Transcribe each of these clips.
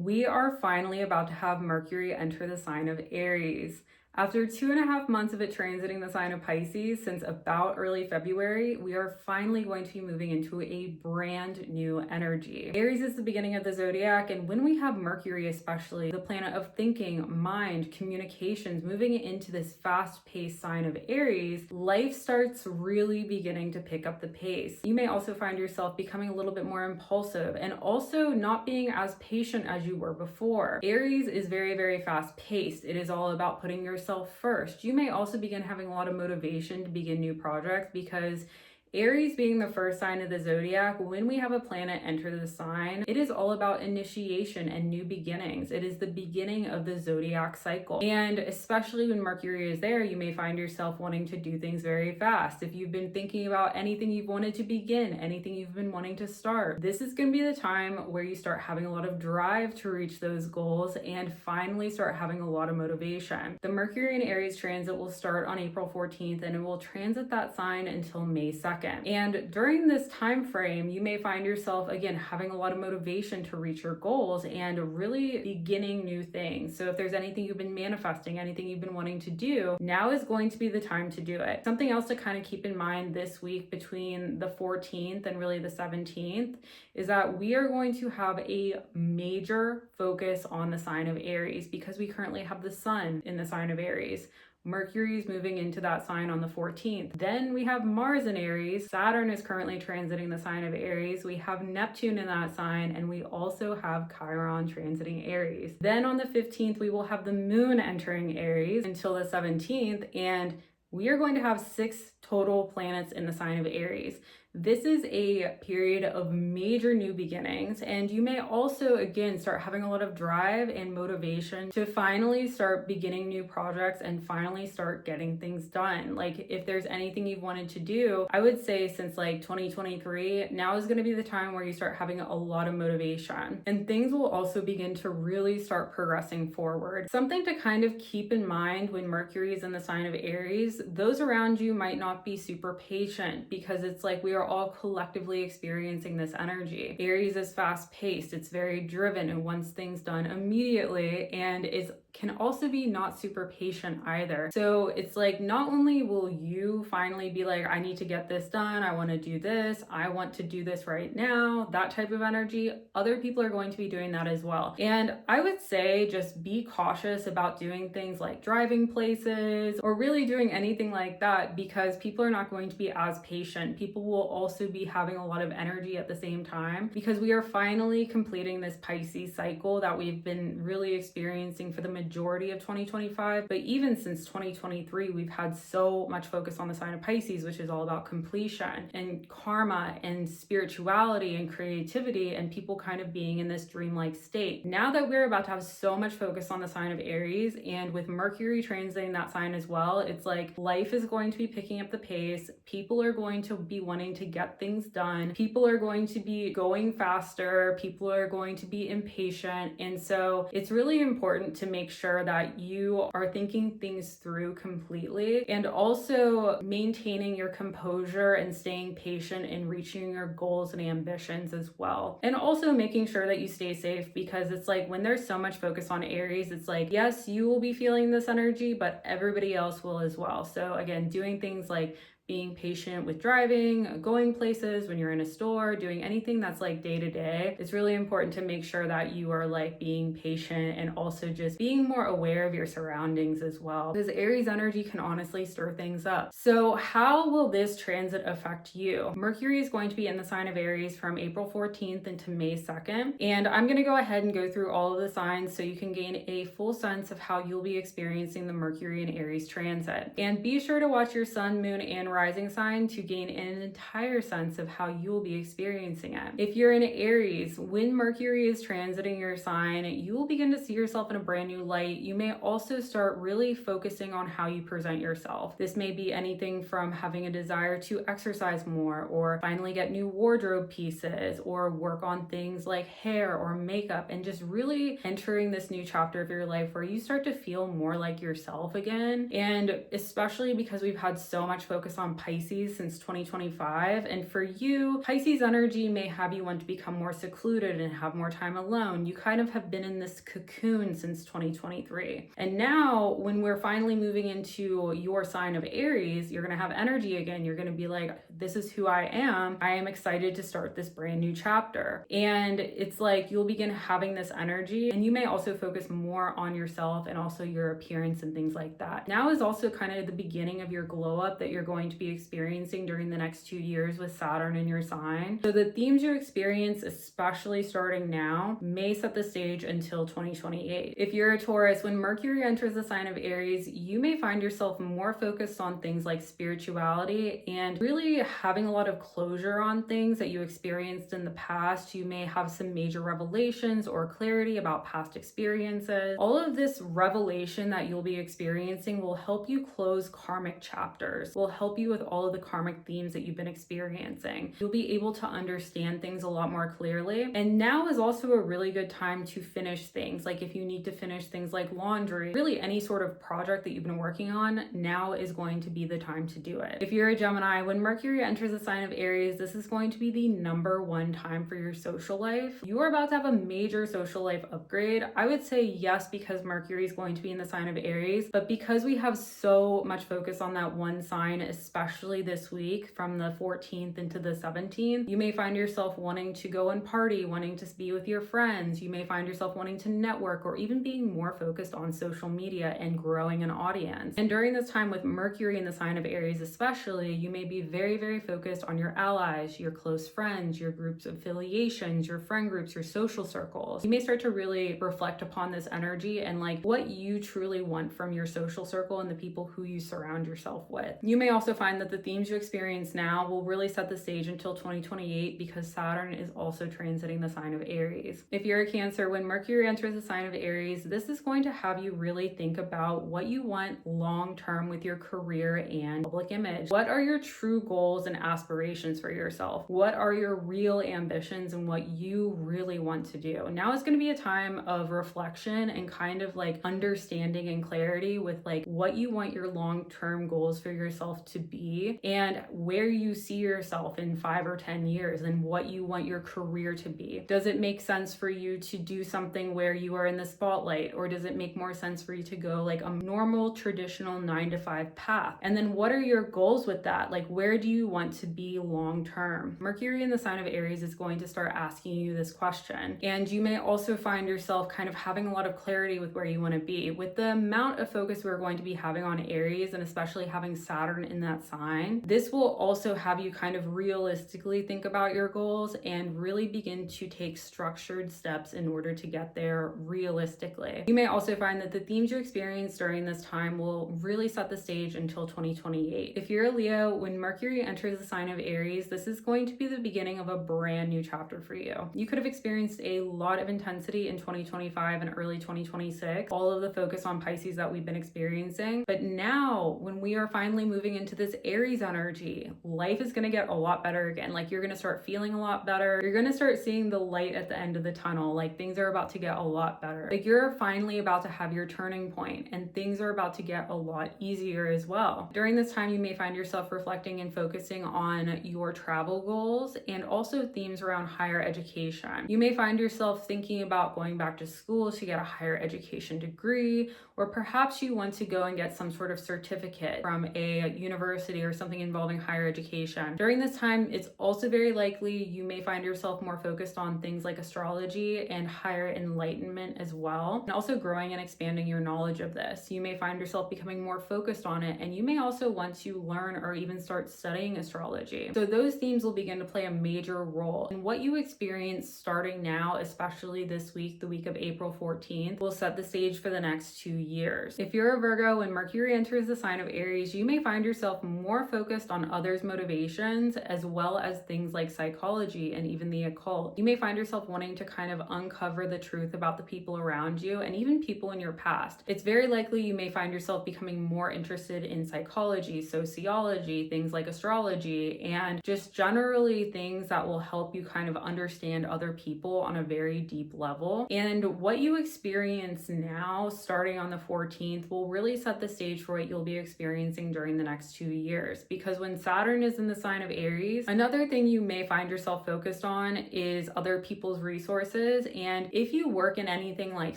We are finally about to have Mercury enter the sign of Aries. After 2.5 months of it transiting the sign of Pisces since about early February, we are finally going to be moving into a brand new energy. Aries is the beginning of the zodiac, and when we have Mercury, especially the planet of thinking, mind, communications, moving into this fast-paced sign of Aries, life starts really beginning to pick up the pace. You may also find yourself becoming a little bit more impulsive and also not being as patient as you were before. Aries is very, very fast-paced. It is all about putting yourself first. You may also begin having a lot of motivation to begin new projects because Aries being the first sign of the zodiac, when we have a planet enter the sign, it is all about initiation and new beginnings. It is the beginning of the zodiac cycle. And especially when Mercury is there, you may find yourself wanting to do things very fast. If you've been thinking about anything you've wanted to begin, anything you've been wanting to start, this is going to be the time where you start having a lot of drive to reach those goals and finally start having a lot of motivation. The Mercury in Aries transit will start on April 14th and it will transit that sign until May 2nd. And during this time frame, you may find yourself again having a lot of motivation to reach your goals and really beginning new things. So if there's anything you've been manifesting, anything you've been wanting to do, now is going to be the time to do it. Something else to kind of keep in mind this week between the 14th and really the 17th is that we are going to have a major focus on the sign of Aries because we currently have the sun in the sign of Aries. Mercury is moving into that sign on the 14th. Then we have Mars in Aries. Saturn is currently transiting the sign of Aries. We have Neptune in that sign, and we also have Chiron transiting Aries. Then on the 15th, we will have the moon entering Aries until the 17th, and we are going to have 6 total planets in the sign of Aries. This is a period of major new beginnings, and you may also again start having a lot of drive and motivation to finally start beginning new projects and finally start getting things done. Like if there's anything you've wanted to do, I would say since like 2023, now is going to be the time where you start having a lot of motivation and things will also begin to really start progressing forward. Something to kind of keep in mind when Mercury is in the sign of Aries, those around you might not be super patient because it's like we are all collectively experiencing this energy. Aries is fast-paced, it's very driven and wants things done immediately, and can also be not super patient either. So it's like not only will you finally be like, I need to get this done, I want to do this, I want to do this right now, that type of energy, other people are going to be doing that as well. And I would say just be cautious about doing things like driving places or really doing anything like that because people are not going to be as patient. People will also be having a lot of energy at the same time because we are finally completing this Pisces cycle that we've been really experiencing for the majority of 2025, but even since 2023 we've had so much focus on the sign of Pisces, which is all about completion and karma and spirituality and creativity and people kind of being in this dreamlike state. Now that we're about to have so much focus on the sign of Aries and with Mercury transiting that sign as well, it's like life is going to be picking up the pace. People are going to be wanting to get things done. People are going to be going faster. People are going to be impatient. And so it's really important to make sure that you are thinking things through completely and also maintaining your composure and staying patient in reaching your goals and ambitions as well. And also making sure that you stay safe because it's like when there's so much focus on Aries, it's like, yes, you will be feeling this energy, but everybody else will as well. So again, doing things like being patient with driving, going places when you're in a store, doing anything that's like day to day. It's really important to make sure that you are like being patient and also just being more aware of your surroundings as well. Because Aries energy can honestly stir things up. So how will this transit affect you? Mercury is going to be in the sign of Aries from April 14th into May 2nd. And I'm going to go ahead and go through all of the signs so you can gain a full sense of how you'll be experiencing the Mercury and Aries transit. And be sure to watch your sun, moon, and rising sign to gain an entire sense of how you will be experiencing it. If you're in Aries, when Mercury is transiting your sign, you will begin to see yourself in a brand new light. You may also start really focusing on how you present yourself. This may be anything from having a desire to exercise more or finally get new wardrobe pieces or work on things like hair or makeup and just really entering this new chapter of your life where you start to feel more like yourself again. And especially because we've had so much focus on on Pisces since 2025. And for you, Pisces energy may have you want to become more secluded and have more time alone. You kind of have been in this cocoon since 2023. And now when we're finally moving into your sign of Aries, you're going to have energy again. You're going to be like, this is who I am. I am excited to start this brand new chapter. And it's like you'll begin having this energy, and you may also focus more on yourself and also your appearance and things like that. Now is also kind of the beginning of your glow up that you're going to be experiencing during the next 2 years with Saturn in your sign. So the themes you experience, especially starting now, may set the stage until 2028. If you're a Taurus, when Mercury enters the sign of Aries, you may find yourself more focused on things like spirituality and really having a lot of closure on things that you experienced in the past. You may have some major revelations or clarity about past experiences. All of this revelation that you'll be experiencing will help you close karmic chapters, will help you with all of the karmic themes that you've been experiencing. You'll be able to understand things a lot more clearly. And now is also a really good time to finish things. Like if you need to finish things like laundry, really any sort of project that you've been working on, now is going to be the time to do it. If you're a Gemini, when Mercury enters the sign of Aries, this is going to be the #1 time for your social life. You are about to have a major social life upgrade. I would say yes, because Mercury is going to be in the sign of Aries, but because we have so much focus on that one sign, especially this week from the 14th into the 17th, you may find yourself wanting to go and party, wanting to be with your friends. You may find yourself wanting to network, or even being more focused on social media and growing an audience. And during this time with Mercury in the sign of Aries especially, you may be very, very focused on your allies, your close friends, your groups of affiliations, your friend groups, your social circles. You may start to really reflect upon this energy and like what you truly want from your social circle and the people who you surround yourself with. You may also find that the themes you experience now will really set the stage until 2028, because Saturn is also transiting the sign of Aries. If you're a Cancer, when Mercury enters the sign of Aries, this is going to have you really think about what you want long term with your career and public image. What are your true goals and aspirations for yourself? What are your real ambitions and what you really want to do? Now is going to be a time of reflection and kind of like understanding and clarity with like what you want your long-term goals for yourself to be, and where you see yourself in 5 or 10 years, and what you want your career to be. Does it make sense for you to do something where you are in the spotlight, or does it make more sense for you to go like a normal traditional 9-to-5 path? And then what are your goals with that? Like, where do you want to be long term? Mercury in the sign of Aries is going to start asking you this question, and you may also find yourself kind of having a lot of clarity with where you want to be. With the amount of focus we're going to be having on Aries, and especially having Saturn in that sign, this will also have you kind of realistically think about your goals and really begin to take structured steps in order to get there realistically. You may also find that the themes you experience during this time will really set the stage until 2028. If you're a Leo, when Mercury enters the sign of Aries, this is going to be the beginning of a brand new chapter for you. You could have experienced a lot of intensity in 2025 and early 2026, all of the focus on Pisces that we've been experiencing. But now, when we are finally moving into this Aries energy, life is going to get a lot better again. Like, you're going to start feeling a lot better. You're going to start seeing the light at the end of the tunnel. Like, things are about to get a lot better. Like, you're finally about to have your turning point, and things are about to get a lot easier as well. During this time, you may find yourself reflecting and focusing on your travel goals and also themes around higher education. You may find yourself thinking about going back to school to get a higher education degree, or perhaps you want to go and get some sort of certificate from a university or something involving higher education. During this time, it's also very likely you may find yourself more focused on things like astrology and higher enlightenment as well, and also growing and expanding your knowledge of this. You may find yourself becoming more focused on it, and you may also want to learn or even start studying astrology. So those themes will begin to play a major role. And what you experience starting now, especially this week, the week of April 14th, will set the stage for the next 2 years. If you're a Virgo, when Mercury enters the sign of Aries, you may find yourself more focused on others' motivations, as well as things like psychology and even the occult. You may find yourself wanting to kind of uncover the truth about the people around you and even people in your past. It's very likely you may find yourself becoming more interested in psychology, sociology, things like astrology, and just generally things that will help you kind of understand other people on a very deep level. And what you experience now, starting on the 14th, will really set the stage for what you'll be experiencing during the next 2 years. Because when Saturn is in the sign of Aries, another thing you may find yourself focused on is other people's resources. And if you work in anything like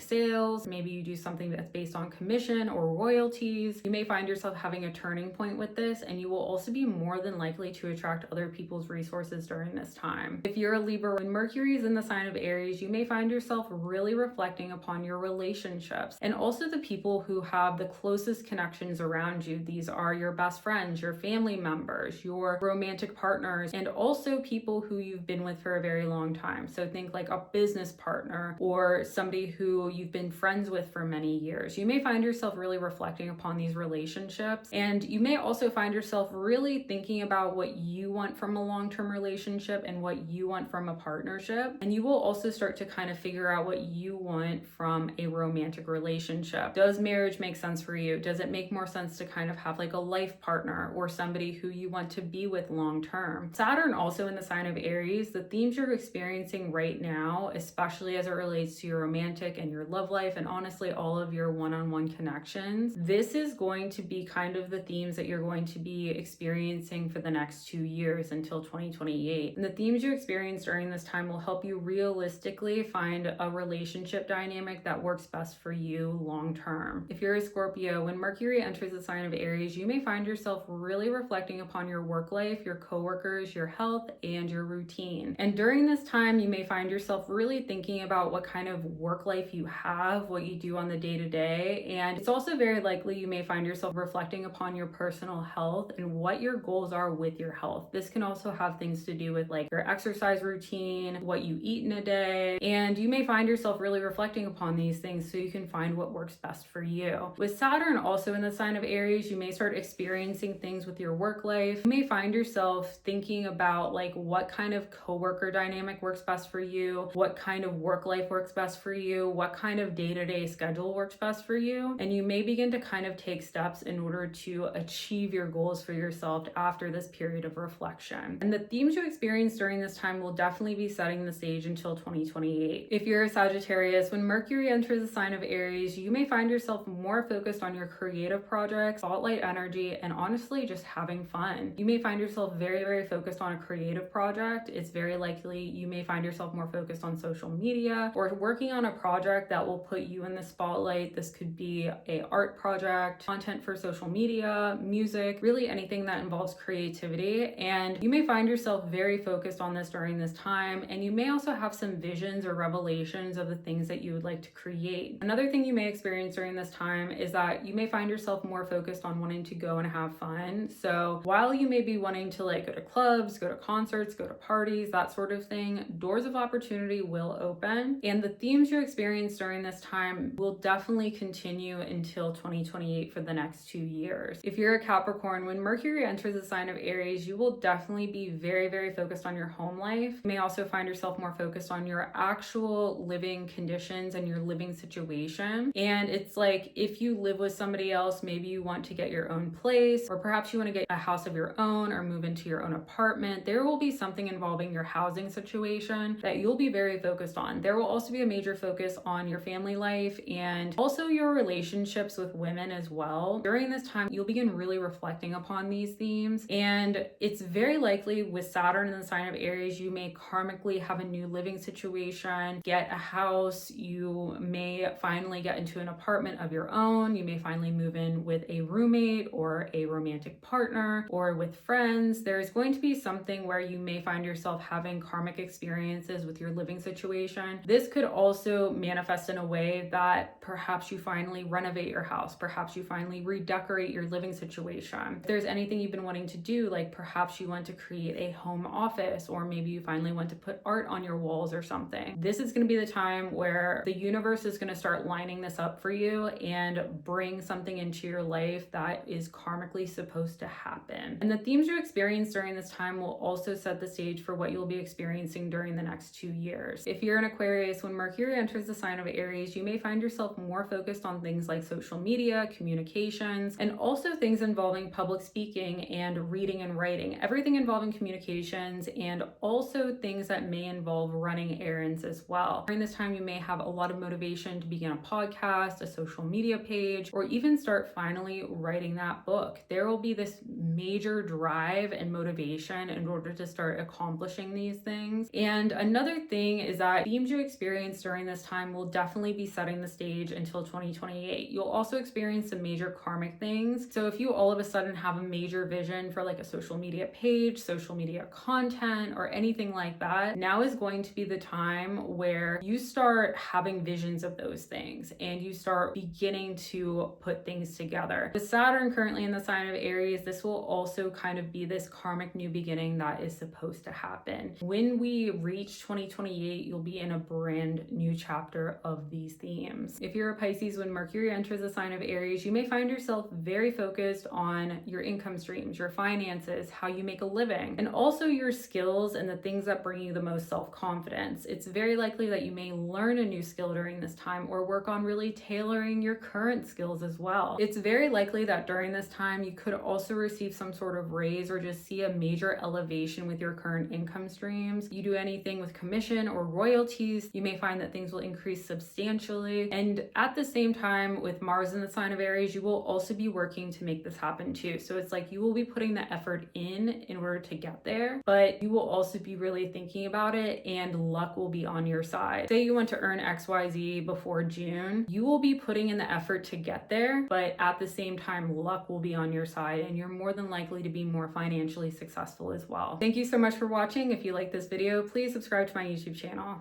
sales, maybe you do something that's based on commission or royalties, you may find yourself having a turning point with this, and you will also be more than likely to attract other people's resources during this time. If you're a Libra, when Mercury is in the sign of Aries, you may find yourself really reflecting upon your relationships and also the people who have the closest connections around you. These are your best friends, your family members, your romantic partners, and also people who you've been with for a very long time. So think like a business partner or somebody who you've been friends with for many years. You may find yourself really reflecting upon these relationships, and you may also find yourself really thinking about what you want from a long-term relationship and what you want from a partnership. And you will also start to kind of figure out what you want from a romantic relationship. Does marriage make sense for you? Does it make more sense to kind of have like a life partner or somebody who you want to be with long term? Saturn also in the sign of Aries, the themes you're experiencing right now, especially as it relates to your romantic and your love life, and honestly all of your one-on-one connections, this is going to be kind of the themes that you're going to be experiencing for the next 2 years until 2028. And the themes you experience during this time will help you realistically find a relationship dynamic that works best for you long term. If you're a Scorpio, when Mercury enters the sign of Aries, you may find yourself really reflecting upon your work life, your coworkers, your health, and your routine. And during this time, you may find yourself really thinking about what kind of work life you have, what you do on the day-to-day. And it's also very likely you may find yourself reflecting upon your personal health and what your goals are with your health. This can also have things to do with like your exercise routine, what you eat in a day, and you may find yourself really reflecting upon these things so you can find what works best for you. With Saturn also in the sign of Aries, you may start experiencing things with your work life. You may find yourself thinking about like what kind of coworker dynamic works best for you, what kind of work life works best for you, what kind of day-to-day schedule works best for you, and you may begin to kind of take steps in order to achieve your goals for yourself after this period of reflection. And the themes you experience during this time will definitely be setting the stage until 2028. If you're a Sagittarius, when Mercury enters the sign of Aries, you may find yourself more focused on your creative projects, spotlight energy, and honestly just having fun. You may find yourself very, very focused on a creative project. It's very likely you may find yourself more focused on social media or working on a project that will put you in the spotlight. This could be an art project, content for social media, music, really anything that involves creativity. And you may find yourself very focused on this during this time. And you may also have some visions or revelations of the things that you would like to create. Another thing you may experience during this time is that you may find yourself more focused on wanting to go and have fun. So while you may be wanting to like go to clubs, go to concerts, go to parties, that sort of thing, doors of opportunity will open. And the themes you experience during this time will definitely continue until 2028 for the next 2 years. If you're a Capricorn, when Mercury enters the sign of Aries, you will definitely be very, very focused on your home life. You may also find yourself more focused on your actual living conditions and your living situation. And it's like if you live with somebody else, maybe you want to get your own place, or perhaps you want to get a house of your own or move into your own apartment. There will be something involving your housing situation that you'll be very focused on. There will also be a major focus on your family life and also your relationships with women as well. During this time, you'll begin really reflecting upon these themes. And it's very likely with Saturn in the sign of Aries, you may karmically have a new living situation, get a house, you may finally get into an apartment of your own, you may finally move in with a roommate or a romantic partner or with friends. There's going to be something where you may find yourself having karmic experiences with your living situation. This could also manifest in a way that perhaps you finally renovate your house, perhaps you finally redecorate your living situation. If there's anything you've been wanting to do, like perhaps you want to create a home office, or maybe you finally want to put art on your walls or something. This is going to be the time where the universe is going to start lining this up for you and bring something into your life that is karmically supposed to happen. And the themes you experience during this time will also set the stage for what you'll be experiencing during the next 2 years. If you're an Aquarius, when Mercury enters the sign of Aries, you may find yourself more focused on things like social media, communications, and also things involving public speaking and reading and writing. Everything involving communications, and also things that may involve running errands as well. During this time, you may have a lot of motivation to begin a podcast, a social media page, or even start finally writing that book. There will be this major drive and motivation in order to start accomplishing these things. And another thing is that themes you experience during this time will definitely be setting the stage until 2028. You'll also experience some major karmic things. So if you all of a sudden have a major vision for like a social media page, social media content, or anything like that, now is going to be the time where you start having visions of those things and you start beginning to put things together. With Saturn currently in the sign of Aries, this will also kind of be this karmic new beginning that is supposed to happen. When we reach 2028, you'll be in a brand new chapter of these themes. If you're a Pisces, when Mercury enters the sign of Aries, you may find yourself very focused on your income streams, your finances, how you make a living, and also your skills and the things that bring you the most self-confidence. It's very likely that you may learn a new skill during this time or work on really tailoring your current skills as well. It's very likely that during this time you could also receive some sort of raise or just see a major elevation with your current income streams. You do anything with commission or royalties, you may find that things will increase substantially. And at the same time, with Mars in the sign of Aries, you will also be working to make this happen too. So it's like you will be putting the effort in order to get there, but you will also be really thinking about it and luck will be on your side. Say you want to earn XYZ before June, you will be putting in the effort to get there, but at the same time, luck will be on your side and you're more than likely to be more financially successful as well. Thank you so much for watching. If you like this video, please subscribe to my YouTube channel.